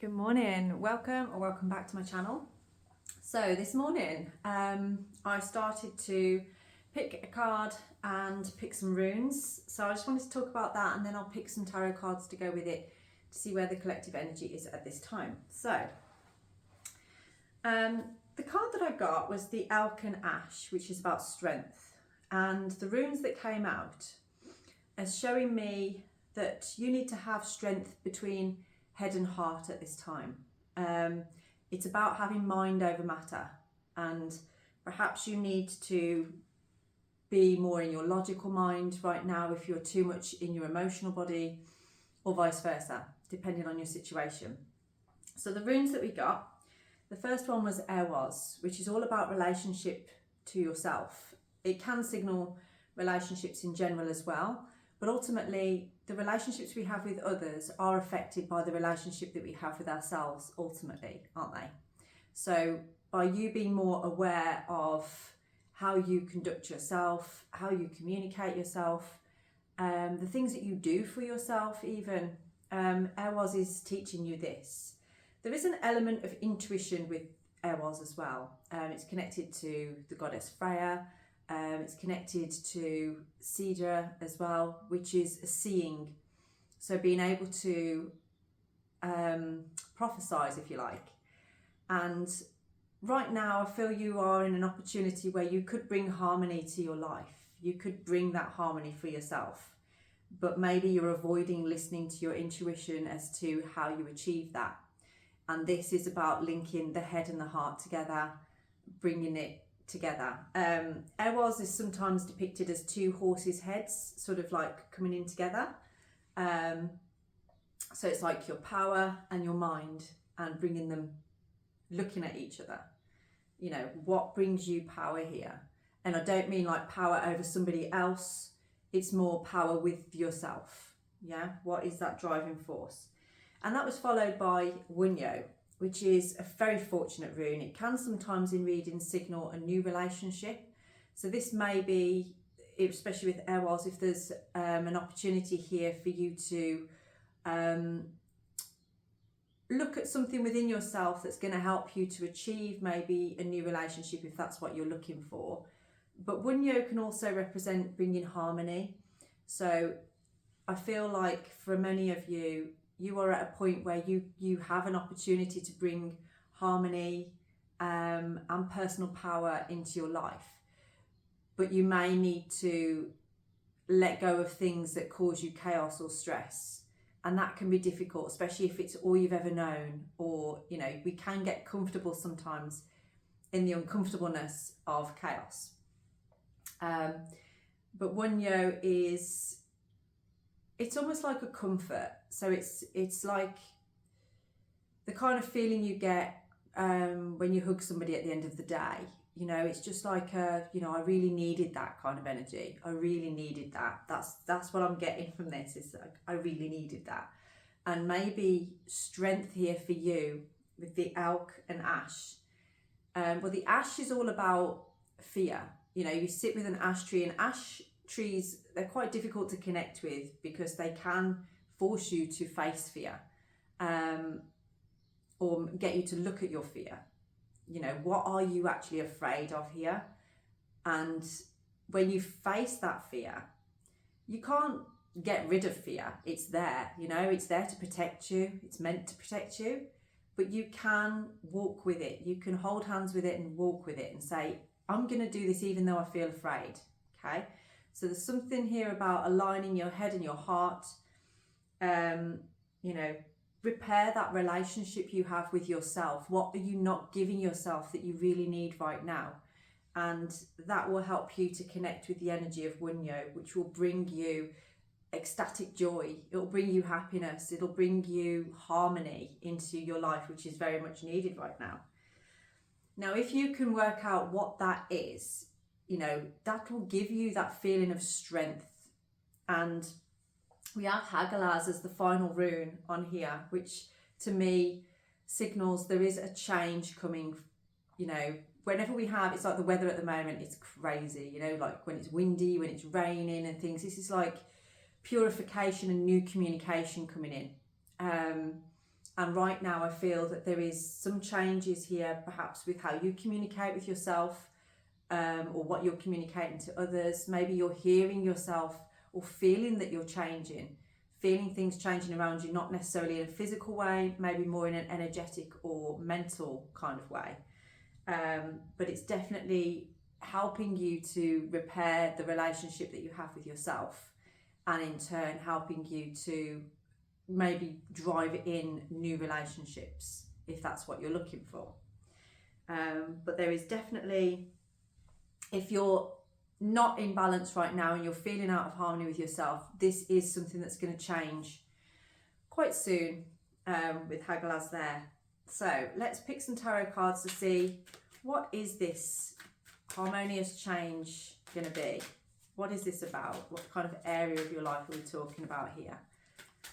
Good morning, welcome back to my channel. So this morning I started to pick a card and pick some runes. So I just wanted to talk about that, and then I'll pick some tarot cards to go with it to see where the collective energy is at this time. So the card that I got was the Elk and Ash, which is about strength, and the runes that came out as showing me that you need to have strength between head and heart at this time. It's about having mind over matter, and perhaps you need to be more in your logical mind right now if you're too much in your emotional body, or vice versa, depending on your situation. So the runes that we got, the first one was Wyrd, which is all about relationship to yourself. It can signal relationships in general as well, but ultimately the relationships we have with others are affected by the relationship that we have with ourselves ultimately, aren't they? So by you being more aware of how you conduct yourself, how you communicate yourself, the things that you do for yourself even, Wyrd is teaching you this. There is an element of intuition with Wyrd as well. It's connected to the goddess Freya. It's connected to Cedra as well, which is seeing. So being able to prophesize, if you like. And right now I feel you are in an opportunity where you could bring harmony to your life. You could bring that harmony for yourself, but maybe you're avoiding listening to your intuition as to how you achieve that. And this is about linking the head and the heart together, bringing it together. Wyrd is sometimes depicted as two horses' heads, sort of like coming in together. So it's like your power and your mind, and bringing them, looking at each other. You know, what brings you power here? And I don't mean like power over somebody else. It's more power with yourself. Yeah, what is that driving force? And that was followed by Wyrd, which is a very fortunate rune. It can sometimes in readings signal a new relationship. So this may be, especially with Wyrd, if there's an opportunity here for you to look at something within yourself that's going to help you to achieve maybe a new relationship, if that's what you're looking for. But Wyrd can also represent bringing harmony. So I feel like for many of you, you are at a point where you have an opportunity to bring harmony and personal power into your life. But you may need to let go of things that cause you chaos or stress. And that can be difficult, especially if it's all you've ever known, or, you know, we can get comfortable sometimes in the uncomfortableness of chaos. But Wyrd is, it's almost like a comfort. So it's like the kind of feeling you get when you hug somebody at the end of the day. You know, it's just like I really needed that kind of energy. I really needed that. That's what I'm getting from this. Is like I really needed that. And maybe strength here for you with the Elk and Ash. Well, the Ash is all about fear. You know, you sit with an ash tree, and ash trees, they're quite difficult to connect with because they can force you to face fear, or get you to look at your fear. You know, what are you actually afraid of here? And when you face that fear, you can't get rid of fear. It's there, you know, it's there to protect you. It's meant to protect you, but you can walk with it. You can hold hands with it and walk with it and say, I'm going to do this even though I feel afraid. Okay. So there's something here about aligning your head and your heart, you know, repair that relationship you have with yourself. What are you not giving yourself that you really need right now? And that will help you to connect with the energy of Wyrd, which will bring you ecstatic joy. It'll bring you happiness. It'll bring you harmony into your life, which is very much needed right now. Now, if you can work out what that is, you know, that will give you that feeling of strength. And we have Hagalaz as the final rune on here, which to me signals there is a change coming. You know, whenever we have, it's like the weather at the moment, it's crazy, you know, like when it's windy, when it's raining and things. This is like purification and new communication coming in. And right now I feel that there is some changes here, perhaps with how you communicate with yourself, or what you're communicating to others. Maybe you're hearing yourself or feeling that you're changing, feeling things changing around you, not necessarily in a physical way, maybe more in an energetic or mental kind of way. But it's definitely helping you to repair the relationship that you have with yourself, and in turn helping you to maybe drive in new relationships if that's what you're looking for. But there is definitely, if you're not in balance right now and you're feeling out of harmony with yourself, this is something that's going to change quite soon, with Hagalaz there. So let's pick some tarot cards to see, what is this harmonious change going to be? What is this about? What kind of area of your life are we talking about here?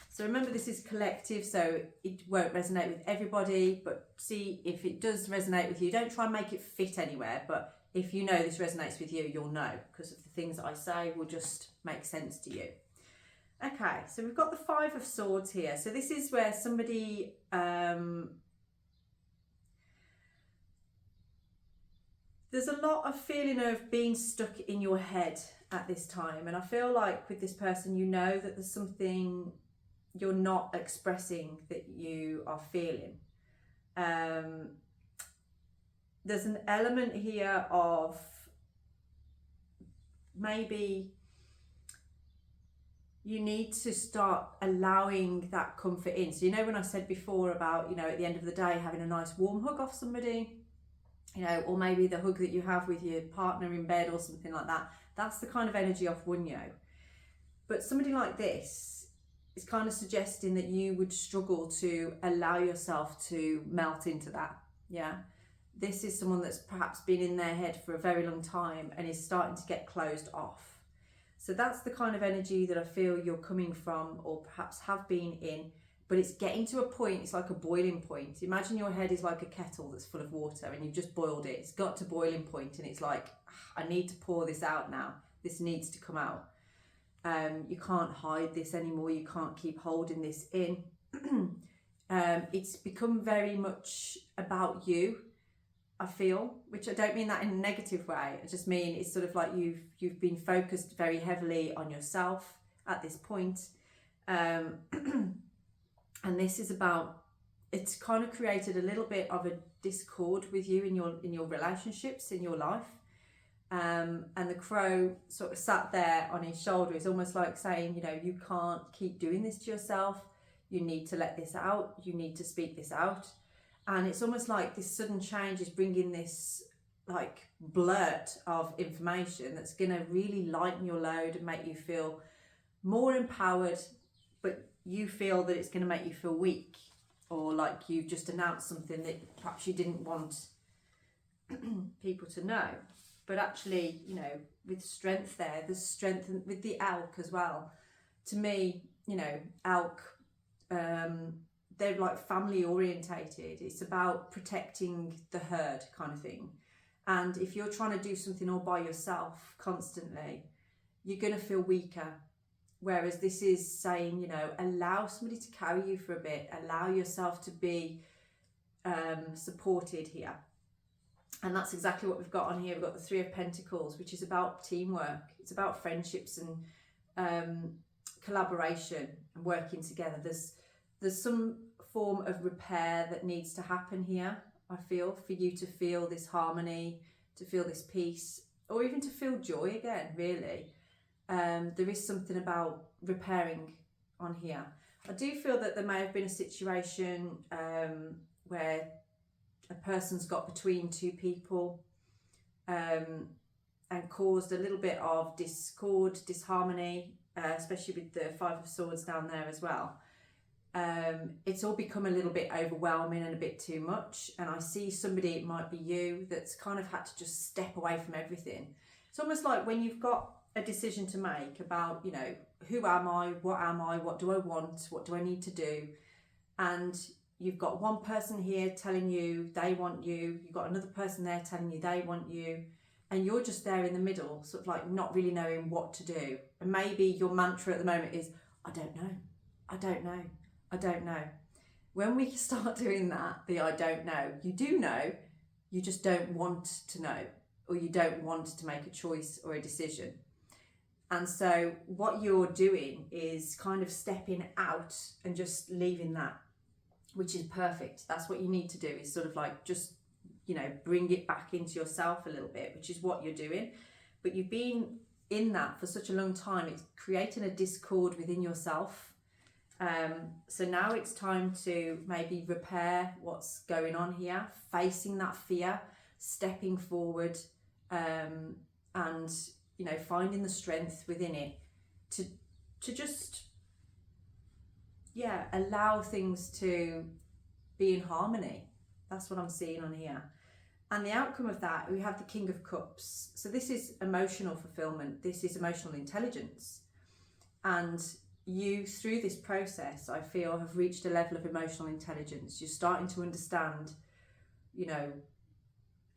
So remember, this is collective, so it won't resonate with everybody, but see if it does resonate with you. Don't try and make it fit anywhere, but if you know this resonates with you, you'll know, because of the things that I say will just make sense to you. Okay, so we've got the Five of Swords here. So this is where somebody, there's a lot of feeling of being stuck in your head at this time. And I feel like with this person, you know that there's something you're not expressing that you are feeling. There's an element here of maybe you need to start allowing that comfort in. So, you know, when I said before about, you know, at the end of the day, having a nice warm hug off somebody, you know, or maybe the hug that you have with your partner in bed or something like that, that's the kind of energy off Wunyo. But somebody like this is kind of suggesting that you would struggle to allow yourself to melt into that. Yeah. This is someone that's perhaps been in their head for a very long time and is starting to get closed off. So that's the kind of energy that I feel you're coming from, or perhaps have been in, but it's getting to a point, it's like a boiling point. Imagine your head is like a kettle that's full of water and you've just boiled it. It's got to boiling point and it's like, I need to pour this out now. This needs to come out. You can't hide this anymore. You can't keep holding this in. It's become very much about you, I feel, which I don't mean that in a negative way. I just mean it's sort of like you've been focused very heavily on yourself at this point. And this is about, it's kind of created a little bit of a discord with you in your relationships, in your life. And the crow sort of sat there on his shoulder is almost like saying, you know, you can't keep doing this to yourself. You need to let this out. You need to speak this out. And it's almost like this sudden change is bringing this like blurt of information that's going to really lighten your load and make you feel more empowered, but you feel that it's going to make you feel weak, or like you've just announced something that perhaps you didn't want people to know. But actually, you know, with strength there's strength with the elk as well. To me, you know, elk, they're like family orientated. It's about protecting the herd kind of thing. And if you're trying to do something all by yourself constantly, you're going to feel weaker. Whereas this is saying, you know, allow somebody to carry you for a bit, allow yourself to be supported here. And that's exactly what we've got on here. We've got the Three of Pentacles, which is about teamwork. It's about friendships and collaboration and working together. There's some form of repair that needs to happen here, I feel, for you to feel this harmony, to feel this peace, or even to feel joy again, really. There is something about repairing on here. I do feel that there may have been a situation where a person's got between two people and caused a little bit of discord, disharmony, especially with the Five of Swords down there as well. It's all become a little bit overwhelming and a bit too much, and I see somebody, it might be you, that's kind of had to just step away from everything. It's almost like when you've got a decision to make about, you know, who am I, what do I want, what do I need to do, and you've got one person here telling you they want you, you've got another person there telling you they want you, and you're just there in the middle, sort of like not really knowing what to do. And maybe your mantra at the moment is, I don't know, I don't know, I don't know. When we start doing that, the I don't know, you do know, you just don't want to know, or you don't want to make a choice or a decision. And so what you're doing is kind of stepping out and just leaving that, which is perfect. That's what you need to do, is sort of like just, you know, bring it back into yourself a little bit, which is what you're doing. But you've been in that for such a long time, it's creating a discord within yourself. So now it's time to maybe repair what's going on here, facing that fear, stepping forward, and, you know, finding the strength within it to just, yeah, allow things to be in harmony. That's what I'm seeing on here. And the outcome of that, we have the King of Cups. So this is emotional fulfillment. This is emotional intelligence. And you, through this process, I feel, have reached a level of emotional intelligence. You're starting to understand, you know,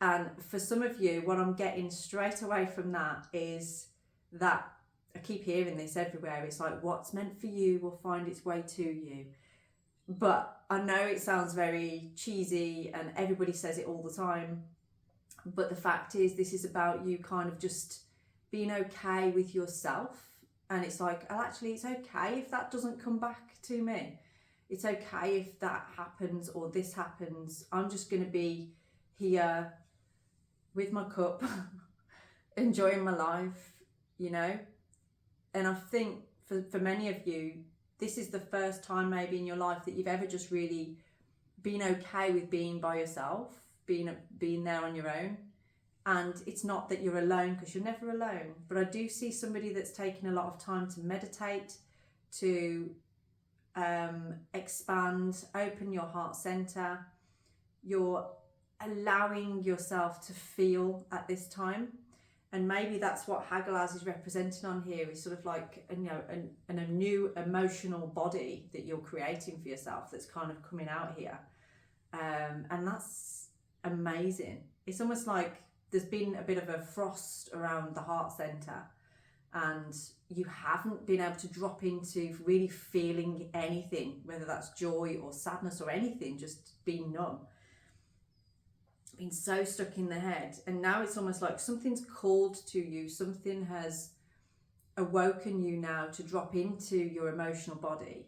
and for some of you, what I'm getting straight away from that is that, I keep hearing this everywhere, it's like, what's meant for you will find its way to you. But I know it sounds very cheesy and everybody says it all the time, but the fact is, this is about you kind of just being okay with yourself. And it's like, oh, actually, it's okay if that doesn't come back to me. It's okay if that happens or this happens. I'm just going to be here with my cup, enjoying my life, you know. And I think for many of you, this is the first time maybe in your life that you've ever just really been okay with being by yourself, being there on your own. And it's not that you're alone, because you're never alone. But I do see somebody that's taken a lot of time to meditate, to expand, open your heart center. You're allowing yourself to feel at this time. And maybe that's what Hagalaz is representing on here, is sort of like, you know, a new emotional body that you're creating for yourself that's kind of coming out here. And that's amazing. It's almost like there's been a bit of a frost around the heart center and you haven't been able to drop into really feeling anything, whether that's joy or sadness or anything, just being numb. Been so stuck in the head, and now it's almost like something's called to you, something has awoken you now to drop into your emotional body,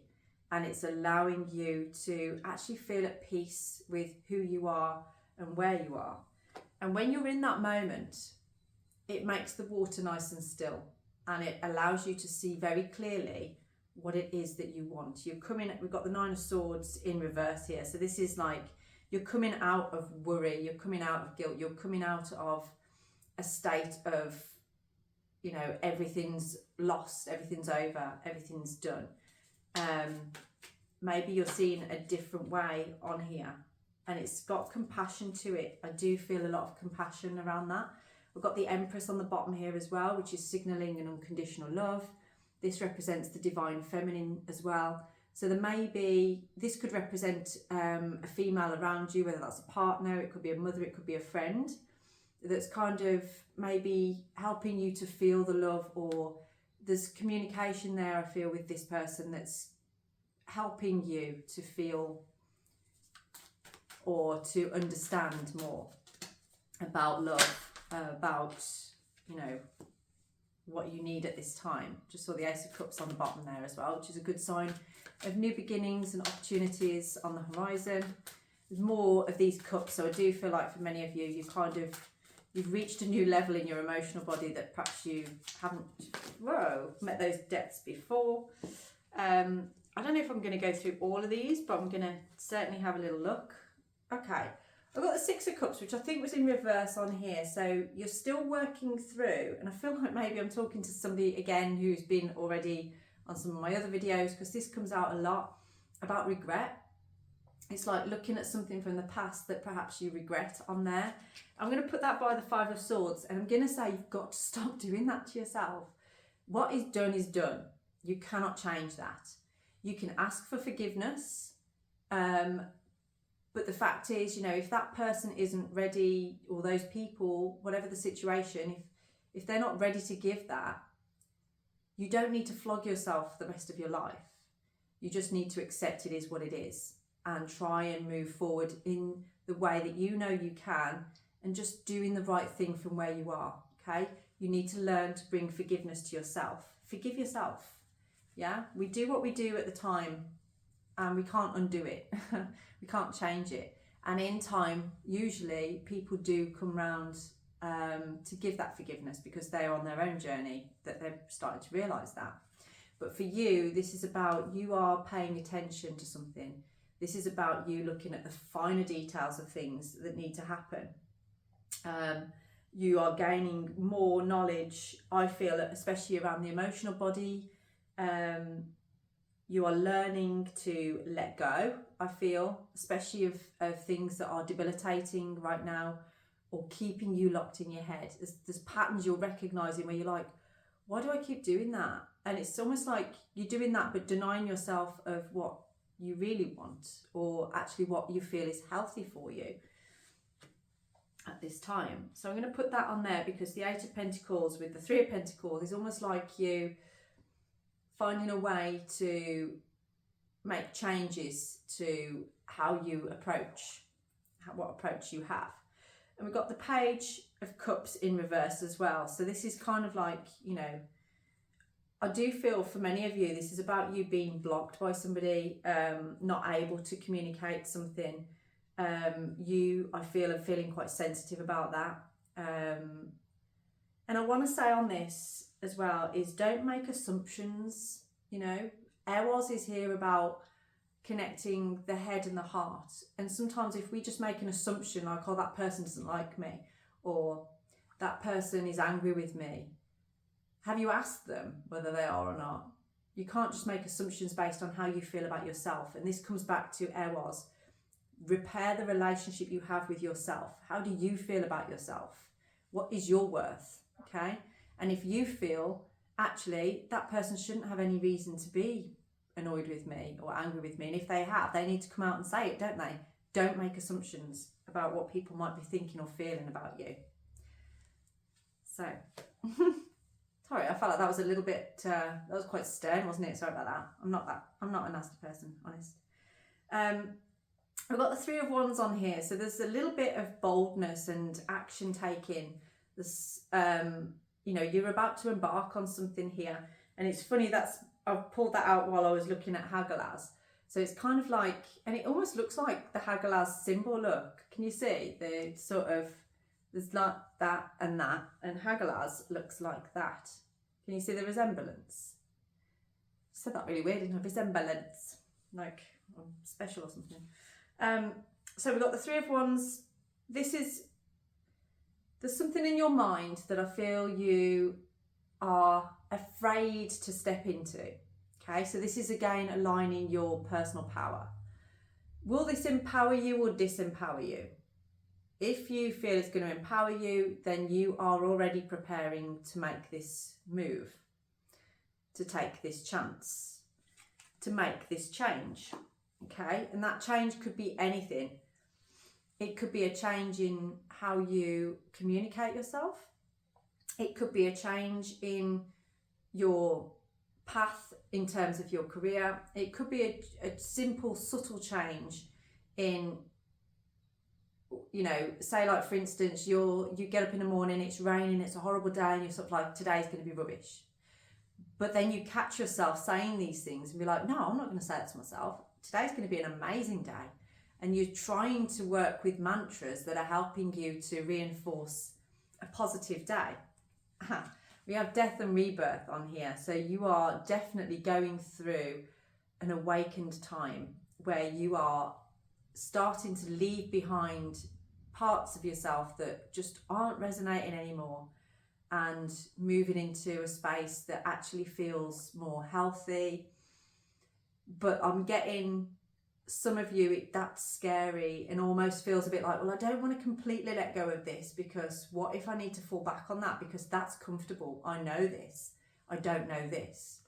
and it's allowing you to actually feel at peace with who you are and where you are. And when you're in that moment, it makes the water nice and still, and it allows you to see very clearly what it is that you want. You're coming, we've got the Nine of Swords in reverse here, so this is like, you're coming out of worry, you're coming out of guilt, you're coming out of a state of, you know, everything's lost, everything's over, everything's done. Maybe you're seeing a different way on here, and it's got compassion to it. I do feel a lot of compassion around that. We've got the Empress on the bottom here as well, which is signalling an unconditional love. This represents the divine feminine as well. So there may be, this could represent a female around you, whether that's a partner, it could be a mother, it could be a friend, that's kind of maybe helping you to feel the love, or there's communication there, I feel, with this person that's helping you to feel or to understand more about love, about, you know, what you need at this time. Just saw the Ace of Cups on the bottom there as well, which is a good sign of new beginnings and opportunities on the horizon. There's more of these cups, so I do feel like for many of you, you've reached a new level in your emotional body that perhaps you haven't met those depths before. I don't know if I'm going to go through all of these, but I'm going to certainly have a little look. Okay, I've got the Six of Cups, which I think was in reverse on here. So you're still working through, and I feel like maybe I'm talking to somebody again who's been already on some of my other videos, because this comes out a lot about regret. It's like looking at something from the past that perhaps you regret on there. I'm going to put that by the Five of Swords, and I'm going to say you've got to stop doing that to yourself. What is done is done. You cannot change that. You can ask for forgiveness, but the fact is, you know, if that person isn't ready, or those people, whatever the situation, if they're not ready to give that, you don't need to flog yourself for the rest of your life. You just need to accept it is what it is. and try and move forward in the way that you know you can, and just doing the right thing from where you are. Okay, you need to learn to bring forgiveness to yourself. Forgive yourself. Yeah, we do what we do at the time, and we can't undo it. We can't change it. And in time, usually people do come round to give that forgiveness, because they're on their own journey, that they're starting to realise that. But for you, this is about, you are paying attention to something. This is about you looking at the finer details of things that need to happen. You are gaining more knowledge, I feel, especially around the emotional body. You are learning to let go, I feel, especially of things that are debilitating right now, or keeping you locked in your head. There's patterns you're recognising where you're like, why do I keep doing that? And it's almost like you're doing that but denying yourself of what you really want, or actually what you feel is healthy for you at this time. So I'm going to put that on there, because the Eight of Pentacles with the Three of Pentacles is almost like you finding a way to make changes to how you approach, what approach you have. And we've got the Page of Cups in reverse as well. So this is kind of like, you know, I do feel for many of you, this is about you being blocked by somebody, not able to communicate something. I feel, are feeling quite sensitive about that. And I want to say on this as well is, don't make assumptions. You know, Eros is here about connecting the head and the heart. And sometimes if we just make an assumption like, oh, that person doesn't like me, or that person is angry with me, have you asked them whether they are or not? You can't just make assumptions based on how you feel about yourself. And this comes back to Eros. Repair the relationship you have with yourself. How do you feel about yourself? What is your worth? Okay. And if you feel, actually, that person shouldn't have any reason to be annoyed with me or angry with me, and if they have, they need to come out and say it, don't they? Don't make assumptions about what people might be thinking or feeling about you. So, sorry, I felt like that was a little bit, that was quite stern, wasn't it? Sorry about that. I'm not a nasty person, honest. I've got the Three of Wands on here, so there's a little bit of boldness and action taking. This, you know, you're about to embark on something here, and it's funny, I've pulled that out while I was looking at Hagalaz. So it's kind of like, and it almost looks like the Hagalaz symbol. Look, can you see the sort of, there's like that, and Hagalaz looks like that. Can you see the resemblance? I said that really weird, didn't I? Resemblance, like I'm special or something. So we've got the Three of Wands. There's something in your mind that I feel you are afraid to step into. Okay, so this is again aligning your personal power. Will this empower you or disempower you? If you feel it's going to empower you, then you are already preparing to make this move, to take this chance, to make this change. Okay, and that change could be anything. It could be a change in how you communicate yourself. It could be a change in your path in terms of your career. It could be a simple, subtle change in, you know, say like for instance, you get up in the morning, it's raining, it's a horrible day, and you're sort of like, today's going to be rubbish. But then you catch yourself saying these things and be like, no, I'm not going to say that to myself. Today's going to be an amazing day. And you're trying to work with mantras that are helping you to reinforce a positive day. We have death and rebirth on here. So you are definitely going through an awakened time where you are starting to leave behind parts of yourself that just aren't resonating anymore, and moving into a space that actually feels more healthy. But I'm getting some of you, that's scary and almost feels a bit like, well, I don't want to completely let go of this, because what if I need to fall back on that because that's comfortable? I know this. I don't know this.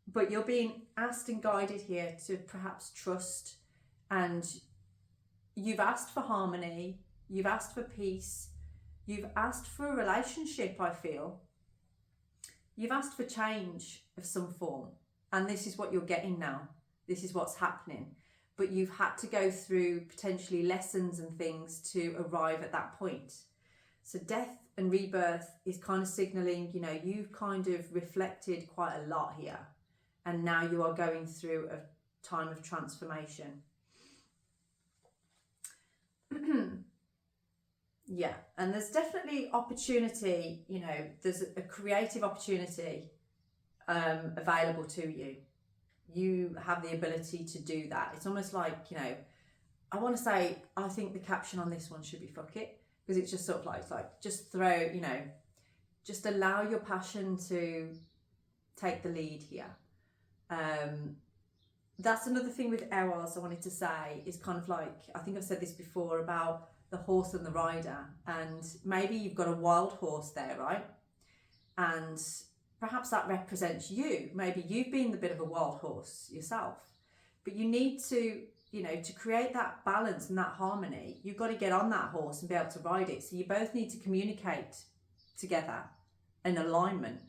But you're being asked and guided here to perhaps trust, and you've asked for harmony, you've asked for peace, you've asked for a relationship, I feel. You've asked for change of some form, and this is what you're getting now. This is what's happening. but you've had to go through potentially lessons and things to arrive at that point. So death and rebirth is kind of signaling, you know, you've kind of reflected quite a lot here, and now you are going through a time of transformation. Yeah, and there's definitely opportunity, you know, there's a creative opportunity available to you. You have the ability to do that. It's almost like, you know, I want to say, I think the caption on this one should be fuck it, because it's just sort of like, it's like, just throw, you know, just allow your passion to take the lead here. That's another thing with Eros I wanted to say, is kind of like, I think I've said this before about the horse and the rider, and maybe you've got a wild horse there, right? And perhaps that represents you. Maybe you've been the bit of a wild horse yourself, but you need to, you know, to create that balance and that harmony, you've got to get on that horse and be able to ride it. So you both need to communicate together in alignment.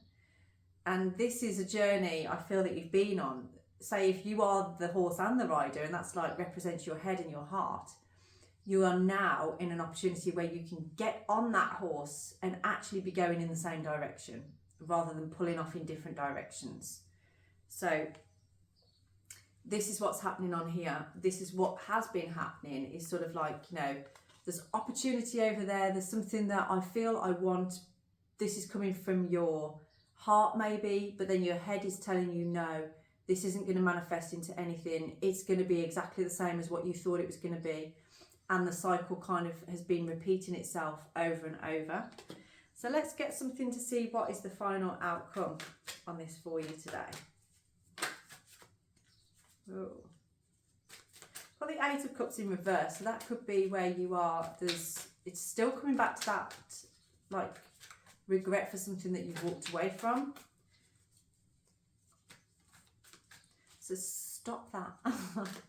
And this is a journey I feel that you've been on. Say if you are the horse and the rider, and that's like represents your head and your heart, you are now in an opportunity where you can get on that horse and actually be going in the same direction rather than pulling off in different directions. So this is what's happening on here. This is what has been happening, is sort of like, you know, there's opportunity over there. There's something that I feel I want. This is coming from your heart maybe, but then your head is telling you, no, this isn't going to manifest into anything. It's going to be exactly the same as what you thought it was going to be. And the cycle kind of has been repeating itself over and over. So let's get something to see what is the final outcome on this for you today. Oh. Got the Eight of Cups in reverse, so that could be where you are. It's still coming back to that, like, regret for something that you've walked away from. So stop that.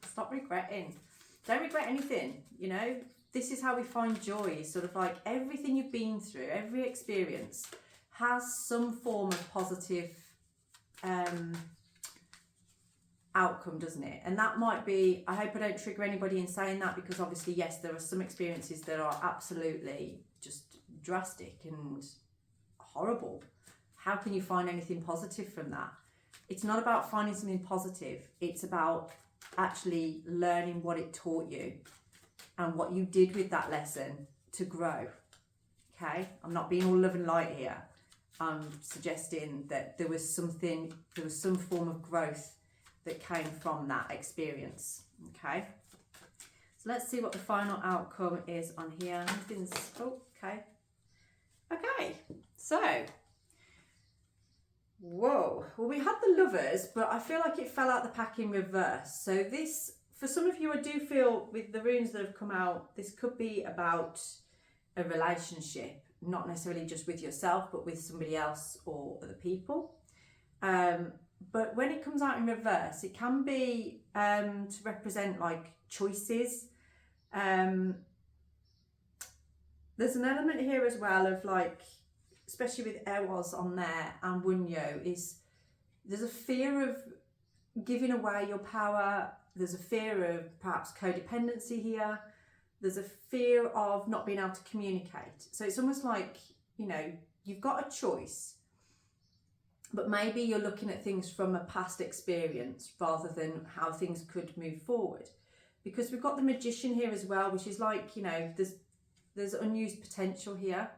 Stop regretting. Don't regret anything, you know. This is how we find joy. Sort of like everything you've been through, every experience has some form of positive outcome, doesn't it? And that might be, I hope I don't trigger anybody in saying that, because obviously, yes, there are some experiences that are absolutely just drastic and horrible. How can you find anything positive from that? It's not about finding something positive. It's about actually learning what it taught you and what you did with that lesson to grow. Okay, I'm not being all love and light here. I'm suggesting that there was some form of growth that came from that experience. Okay, so let's see what the final outcome is on here. Okay, so whoa, well, we had the Lovers, but I feel like it fell out the pack in reverse. So this, for some of you, I do feel with the runes that have come out, this could be about a relationship, not necessarily just with yourself, but with somebody else or other people. But when it comes out in reverse, it can be to represent like choices. There's an element here as well of like, especially with Eros on there and Wunyo, is there's a fear of giving away your power. There's a fear of perhaps codependency here. There's a fear of not being able to communicate. So it's almost like, you know, you've got a choice, but maybe you're looking at things from a past experience rather than how things could move forward. Because we've got the Magician here as well, which is like, you know, there's unused potential here.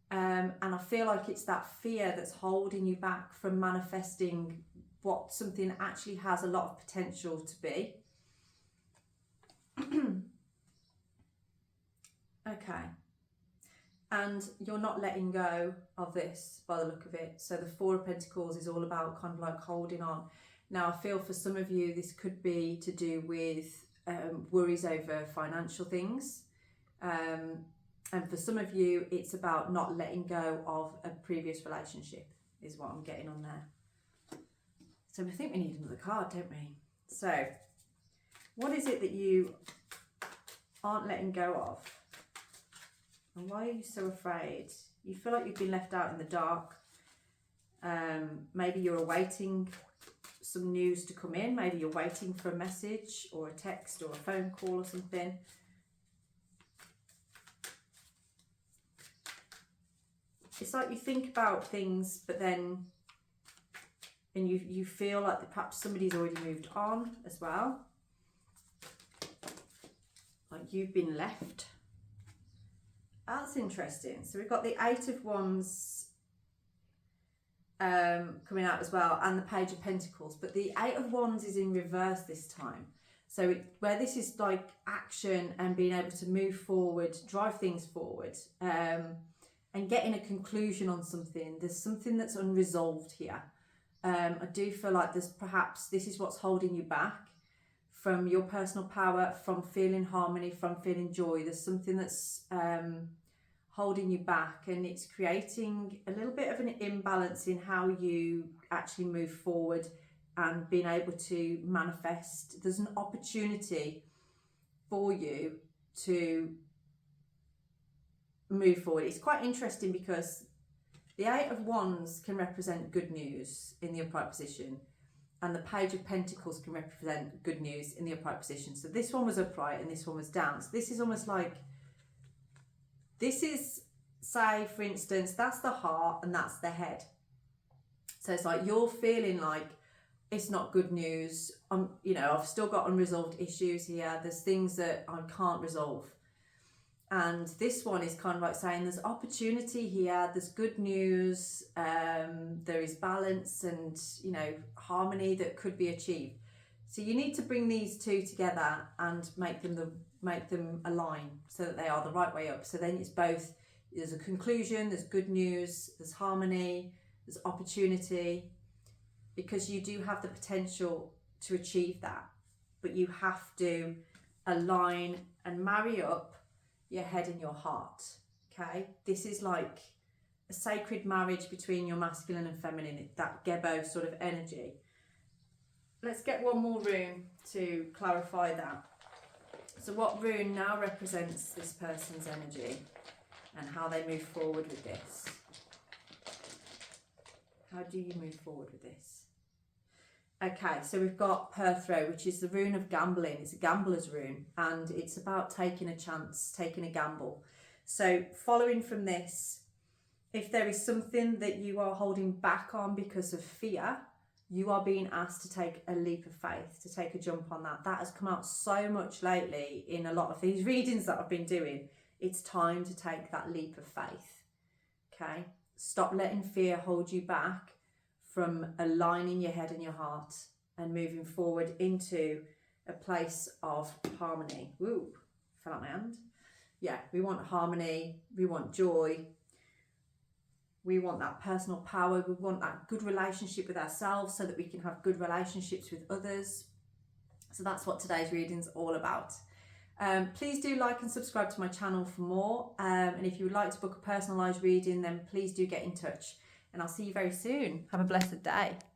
And I feel like it's that fear that's holding you back from manifesting what something actually has a lot of potential to be. Okay. And you're not letting go of this by the look of it. So the Four of Pentacles is all about kind of like holding on. Now, I feel for some of you, this could be to do with worries over financial things. And for some of you, it's about not letting go of a previous relationship, is what I'm getting on there. So I think we need another card, don't we? So what is it that you aren't letting go of? And why are you so afraid? You feel like you've been left out in the dark. Maybe you're awaiting some news to come in. Maybe you're waiting for a message or a text or a phone call or something. It's like you think about things, but then, and you feel like that perhaps somebody's already moved on as well. Like you've been left. That's interesting. So we've got the Eight of Wands coming out as well, and the Page of Pentacles, but the Eight of Wands is in reverse this time. So where this is like action and being able to move forward, drive things forward, and getting a conclusion on something. There's something that's unresolved here. I do feel like there's perhaps this is what's holding you back from your personal power, from feeling harmony, from feeling joy. There's something that's holding you back, and it's creating a little bit of an imbalance in how you actually move forward and being able to manifest. There's an opportunity for you to move forward. It's quite interesting because the Eight of Wands can represent good news in the upright position, and the Page of Pentacles can represent good news in the upright position. So this one was upright and this one was down. So this is almost like, this is, say for instance, that's the heart and that's the head. So it's like you're feeling like it's not good news. You know, I've still got unresolved issues here. There's things that I can't resolve. And this one is kind of like saying there's opportunity here, there's good news, there is balance and, you know, harmony that could be achieved. So you need to bring these two together and make them align so that they are the right way up. So then it's both, there's a conclusion, there's good news, there's harmony, there's opportunity, because you do have the potential to achieve that, but you have to align and marry up your head and your heart. Okay, this is like a sacred marriage between your masculine and feminine, that Gebo sort of energy. Let's get one more rune to clarify that. So what rune now represents this person's energy and how they move forward with this? How do you move forward with this? Okay, so we've got Perthro, which is the rune of gambling. It's a gambler's rune, and it's about taking a chance, taking a gamble. So following from this, if there is something that you are holding back on because of fear, you are being asked to take a leap of faith, to take a jump on that. That has come out so much lately in a lot of these readings that I've been doing. It's time to take that leap of faith, okay? Stop letting fear hold you back from aligning your head and your heart and moving forward into a place of harmony. Ooh, fell out my hand. Yeah, we want harmony, we want joy, we want that personal power, we want that good relationship with ourselves so that we can have good relationships with others. So that's what today's reading's all about. Please do like and subscribe to my channel for more. And if you would like to book a personalised reading, then please do get in touch. And I'll see you very soon. Have a blessed day.